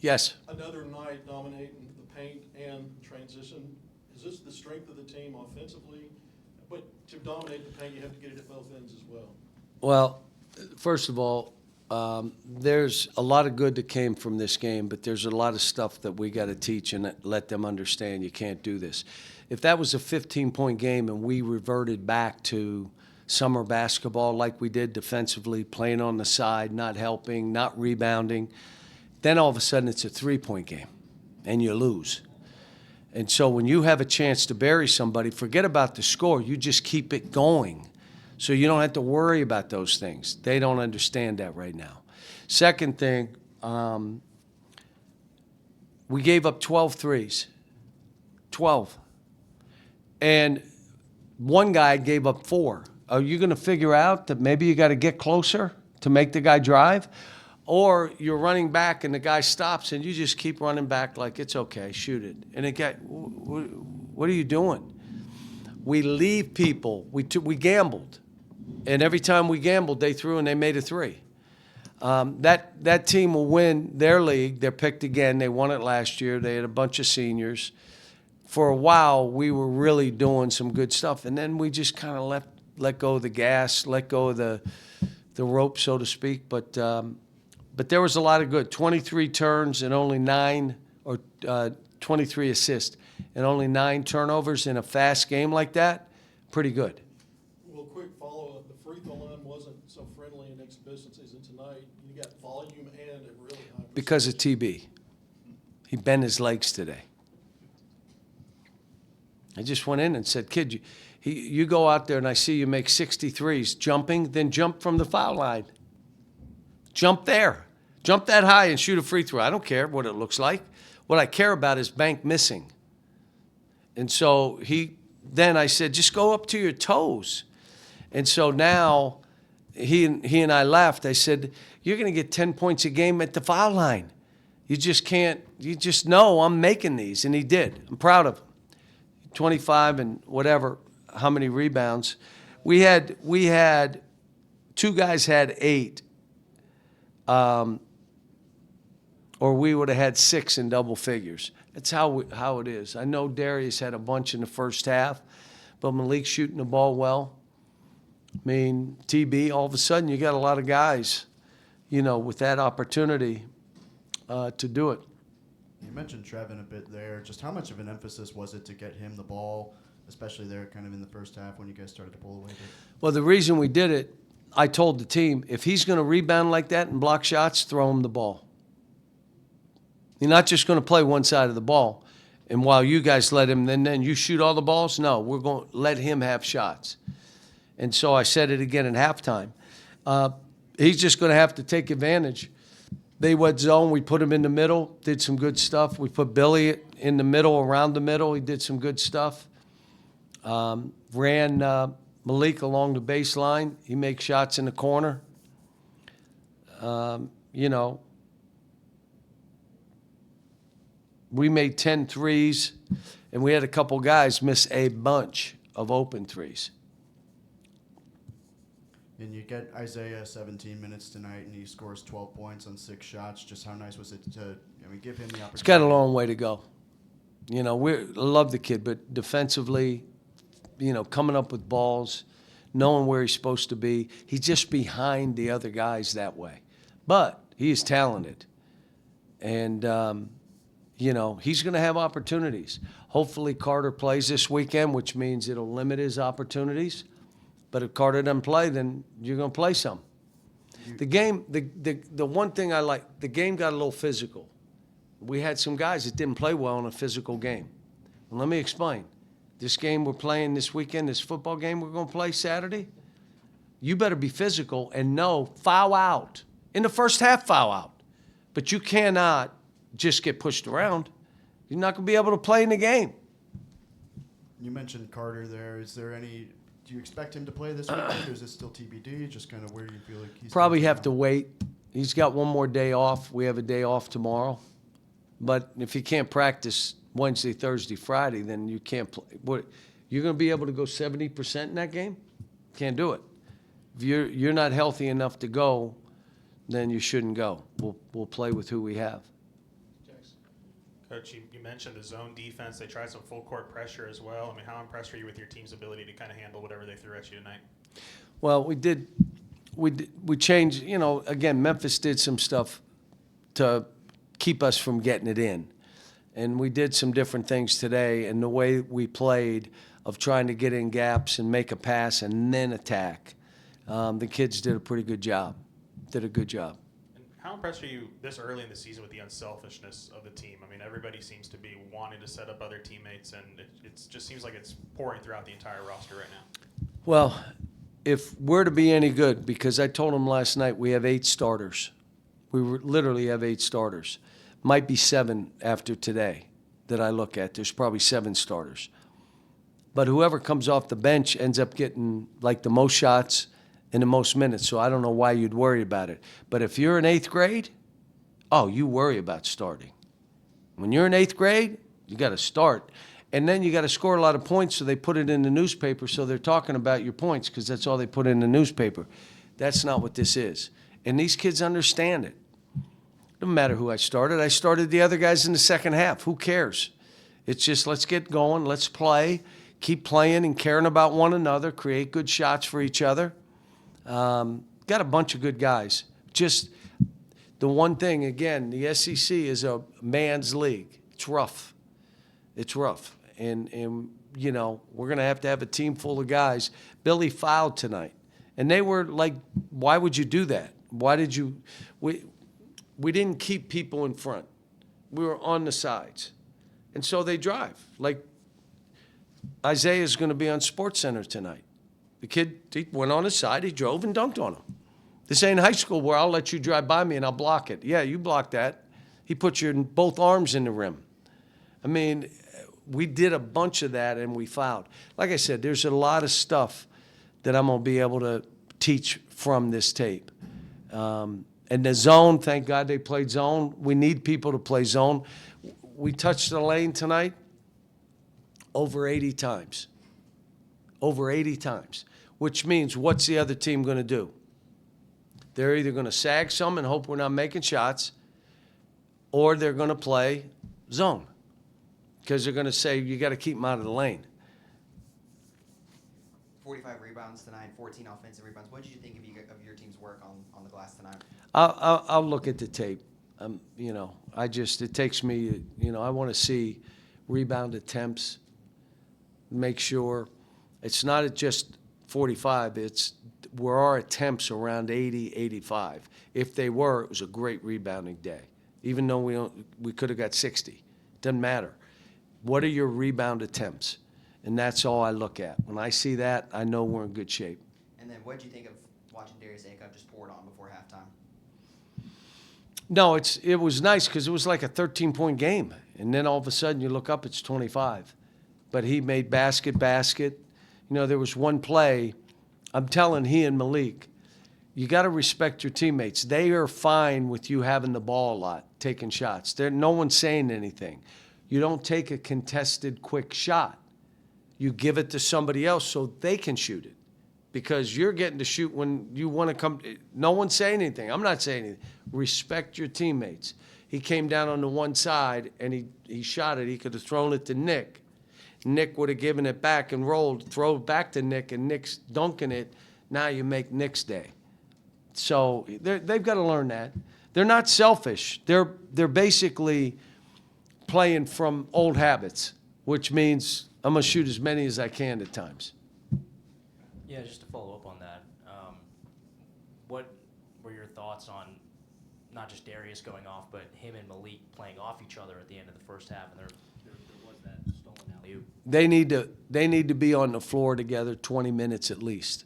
Yes. Another night dominating the paint and transition. Is this the strength of the team offensively? But to dominate the paint, you have to get it at both ends as well. Well, first of all, there's a lot of good that came from this game, but there's a lot of stuff that we got to teach and let them understand you can't do this. If that was a 15-point game and we reverted back to summer basketball like we did defensively, playing on the side, not helping, not rebounding, then all of a sudden it's a 3-point game and you lose. And so when you have a chance to bury somebody, forget about the score. You just keep it going. So you don't have to worry about those things. They don't understand that right now. Second thing, we gave up 12 threes. 12. And one guy gave up 4. Are you going to figure out that maybe you got to get closer to make the guy drive? Or you're running back and the guy stops and you just keep running back like it's okay, shoot it. And it got, what are you doing? We leave people. We gambled. And every time we gambled, they threw and they made a 3. That team will win their league. They're picked again. They won it last year. They had a bunch of seniors. For a while, we were really doing some good stuff. And then we just kind of let go of the gas, let go of the rope, so to speak. But there was a lot of good. 23 turns and only 9, or 23 assists and only 9 turnovers in a fast game like that. Pretty good. Well, quick follow-up. The free throw line wasn't so friendly in exhibition season tonight. You got volume and a really high percentage. Because of TB. He bent his legs today. I just went in and said, kid, you go out there and I see you make 63s jumping, then jump from the foul line. Jump there. Jump that high and shoot a free throw. I don't care what it looks like. What I care about is bank missing. And so then I said, just go up to your toes. And so now he and I laughed. I said, you're going to get 10 points a game at the foul line. You just can't, you just know I'm making these. And he did. I'm proud of him. 25 and whatever, how many rebounds. We had 2 guys had 8. Or we would have had 6 in double figures. That's how it is. I know Darius had a bunch in the first half, but Malik's shooting the ball well. I mean, TB, all of a sudden you got a lot of guys, with that opportunity to do it. You mentioned Trevin a bit there. Just how much of an emphasis was it to get him the ball, especially there kind of in the first half when you guys started to pull away? Well, the reason we did it, I told the team, if he's going to rebound like that and block shots, throw him the ball. You're not just going to play one side of the ball, and while you guys let him, then you shoot all the balls? No, we're going to let him have shots. And so I said it again at halftime. He's just going to have to take advantage. They went zone. We put him in the middle, did some good stuff. We put Billy in the middle, around the middle. He did some good stuff. Ran Malik along the baseline. He makes shots in the corner. We made 10 threes, and we had a couple guys miss a bunch of open threes. And you get Isaiah 17 minutes tonight, and he scores 12 points on 6 shots. Just how nice was it to give him the opportunity? He's got a long way to go. We love the kid, but defensively, coming up with balls, knowing where he's supposed to be, he's just behind the other guys that way. But he is talented. And, he's going to have opportunities. Hopefully Carter plays this weekend, which means it'll limit his opportunities. But if Carter doesn't play, then you're going to play some. The game, the one thing I like, the game got a little physical. We had some guys that didn't play well in a physical game. And let me explain. This game we're playing this weekend, this football game we're going to play Saturday, you better be physical and know, foul out. In the first half, foul out. But you cannot just get pushed around. You're not going to be able to play in the game. You mentioned Carter there. Do you expect him to play this weekend, or is it still TBD? Just kind of where you feel like he's probably have to wait. He's got one more day off. We have a day off tomorrow. But if he can't practice Wednesday, Thursday, Friday, then you can't play. You're going to be able to go 70% in that game? Can't do it. If you're not healthy enough to go, then you shouldn't go. We'll play with who we have. Coach, you mentioned the zone defense. They tried some full court pressure as well. I mean, how impressed are you with your team's ability to kind of handle whatever they threw at you tonight? Well, we changed, again, Memphis did some stuff to keep us from getting it in. And we did some different things today, and the way we played of trying to get in gaps and make a pass and then attack, the kids did a pretty good job. Did a good job. And how impressed are you this early in the season with the unselfishness of the team? I mean, everybody seems to be wanting to set up other teammates, and it just seems like it's pouring throughout the entire roster right now. Well, if we're to be any good, because I told them last night we have 8 starters. We literally have 8 starters. Might be 7 after today that I look at. There's probably 7 starters. But whoever comes off the bench ends up getting like the most shots and the most minutes. So I don't know why you'd worry about it. But if you're in 8th grade, you worry about starting. When you're in 8th grade, you got to start. And then you got to score a lot of points, so they put it in the newspaper, so they're talking about your points because that's all they put in the newspaper. That's not what this is. And these kids understand it. Doesn't matter who I started. I started the other guys in the second half. Who cares? It's just let's get going, let's play, keep playing and caring about one another, create good shots for each other. Got a bunch of good guys. Just the one thing, again, the SEC is a man's league. It's rough. It's rough. And we're going to have a team full of guys. Billy fouled tonight. And they were like, why would you do that? Why did you – we didn't keep people in front. We were on the sides. And so they drive. Like Isaiah's going to be on SportsCenter tonight. The kid, he went on his side, he drove and dunked on him. This ain't high school where I'll let you drive by me and I'll block it. Yeah, you block that. He put your both arms in the rim. I mean, we did a bunch of that and we fouled. Like I said, there's a lot of stuff that I'm going to be able to teach from this tape. And the zone, thank God they played zone. We need people to play zone. We touched the lane tonight over 80 times. Over 80 times. Which means what's the other team going to do? They're either going to sag some and hope we're not making shots, or they're going to play zone. Because they're going to say, you got to keep them out of the lane. 45 rebounds tonight, 14 offensive rebounds. What did you think of your team's work on the glass tonight? I'll look at the tape. It takes me, I want to see rebound attempts, make sure it's not just 45, were our attempts around 80, 85. If they were, it was a great rebounding day. Even though we could have got 60. Doesn't matter. What are your rebound attempts? And that's all I look at. When I see that, I know we're in good shape. And then what did you think of watching Darius Acuff just pour it on before halftime? No, it was nice because it was like a 13-point game. And then all of a sudden you look up, it's 25. But he made basket. There was one play, I'm telling he and Malik, you got to respect your teammates. They are fine with you having the ball a lot, taking shots. No one's saying anything. You don't take a contested quick shot. You give it to somebody else so they can shoot it. Because you're getting to shoot when you want to come. No one's saying anything. I'm not saying anything. Respect your teammates. He came down on the one side, and he shot it. He could have thrown it to Nick. Nick would have given it back and rolled, throw it back to Nick, and Nick's dunking it. Now you make Nick's day. So they've got to learn that. They're not selfish. They're basically playing from old habits, which means I'm going to shoot as many as I can at times. Yeah, just to follow up on that, what were your thoughts on not just Darius going off, but him and Malik playing off each other at the end of the first half, and there was that stolen alley-oop? They need to be on the floor together 20 minutes at least.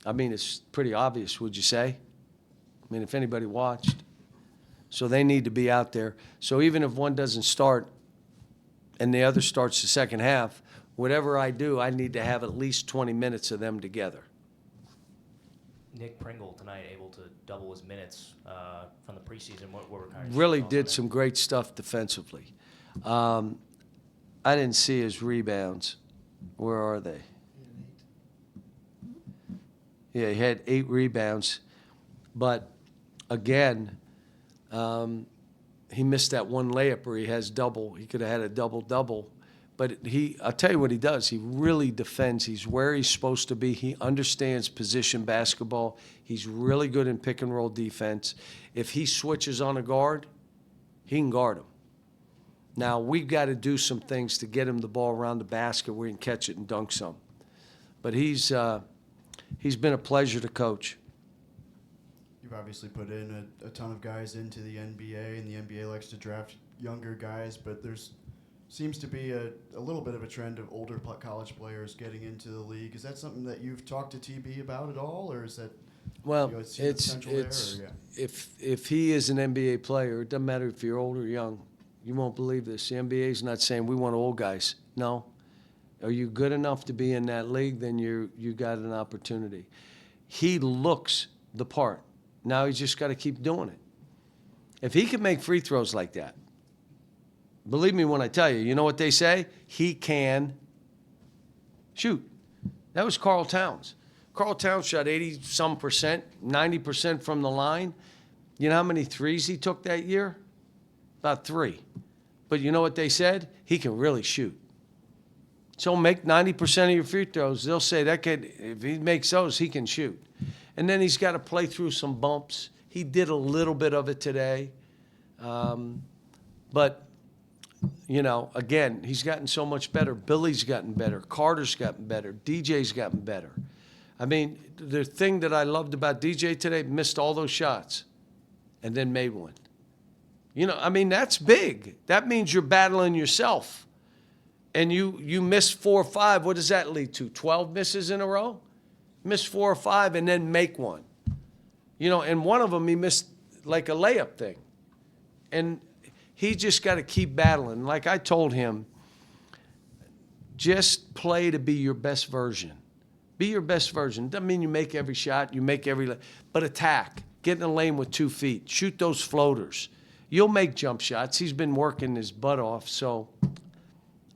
I mean, it's pretty obvious, would you say? I mean, if anybody watched. So they need to be out there. So even if one doesn't start and the other starts the second half, whatever I do, I need to have at least 20 minutes of them together. Nick Pringle tonight able to double his minutes from the preseason. What were kind of Really did some great stuff defensively. I didn't see his rebounds. Where are they? Yeah, he had 8 rebounds. But, again, he missed that one layup where he has double. He could have had a double-double. But I'll tell you what he does. He really defends. He's where he's supposed to be. He understands position basketball. He's really good in pick and roll defense. If he switches on a guard, he can guard him. Now, we've got to do some things to get him the ball around the basket where he can catch it and dunk some. But he's been a pleasure to coach. You've obviously put in a ton of guys into the NBA, and the NBA likes to draft younger guys, but there's seems to be a little bit of a trend of older college players getting into the league. Is that something that you've talked to TB about at all, or is that Well, see the it's potential there, or, yeah? if he is an NBA player, it doesn't matter if you're old or young. You won't believe this. The NBA is not saying we want old guys. No. Are you good enough to be in that league? Then you got an opportunity. He looks the part. Now he's just got to keep doing it. If he can make free throws like that, believe me when I tell you, you know what they say? He can shoot. That was Karl Towns. Karl Towns shot 80-some%, 90% from the line. You know how many threes he took that year? About 3. But you know what they said? He can really shoot. So make 90% of your free throws. They'll say that kid, if he makes those, he can shoot. And then he's got to play through some bumps. He did a little bit of it today. But you know, again, he's gotten so much better. Billy's gotten better. Carter's gotten better. DJ's gotten better. I mean, the thing that I loved about DJ today, missed all those shots and then made one. You know, I mean, that's big. That means you're battling yourself. And you miss 4 or 5. What does that lead to? 12 misses in a row? Miss 4 or 5 and then make one. You know, and one of them he missed like a layup thing. And he just got to keep battling. Like I told him, just play to be your best version. Be your best version. Doesn't mean you make every shot, you make every, but attack. Get in the lane with 2 feet. Shoot those floaters. You'll make jump shots. He's been working his butt off. So,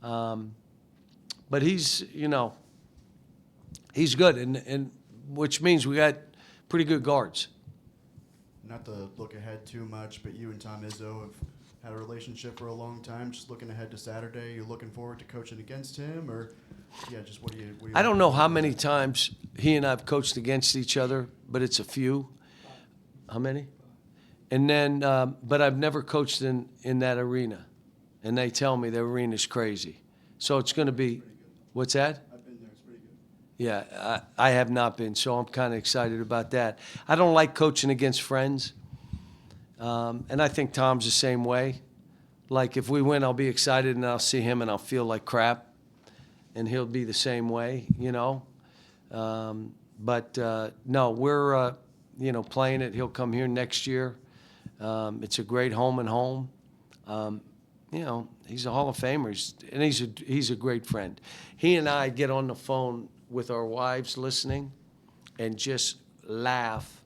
but he's, you know, he's good, and which means we got pretty good guards. Not to look ahead too much, but you and Tom Izzo have had a relationship for a long time. Just looking ahead to Saturday, you looking forward to coaching against him, or yeah, just what do you I don't know how many times he and I've coached against each other, but it's a few. How many? And then, but I've never coached in that arena, and they tell me the arena's crazy. So it's going to be, what's that? I've been there. It's pretty good. Yeah, I have not been, so I'm kind of excited about that. I don't like coaching against friends, and I think Tom's the same way. Like, if we win, I'll be excited, and I'll see him, and I'll feel like crap, and he'll be the same way, you know. But no, we're, you know, playing it. He'll come here next year. It's a great home and home. You know, he's a Hall of Famer, and he's a great friend. He and I get on the phone with our wives listening and just laugh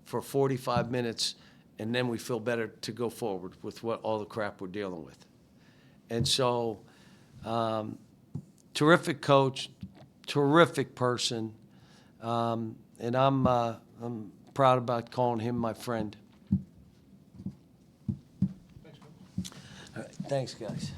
for 45 minutes, and then we feel better to go forward with all the crap we're dealing with. And so, terrific coach, terrific person, and I'm proud about calling him my friend. All right, thanks, guys.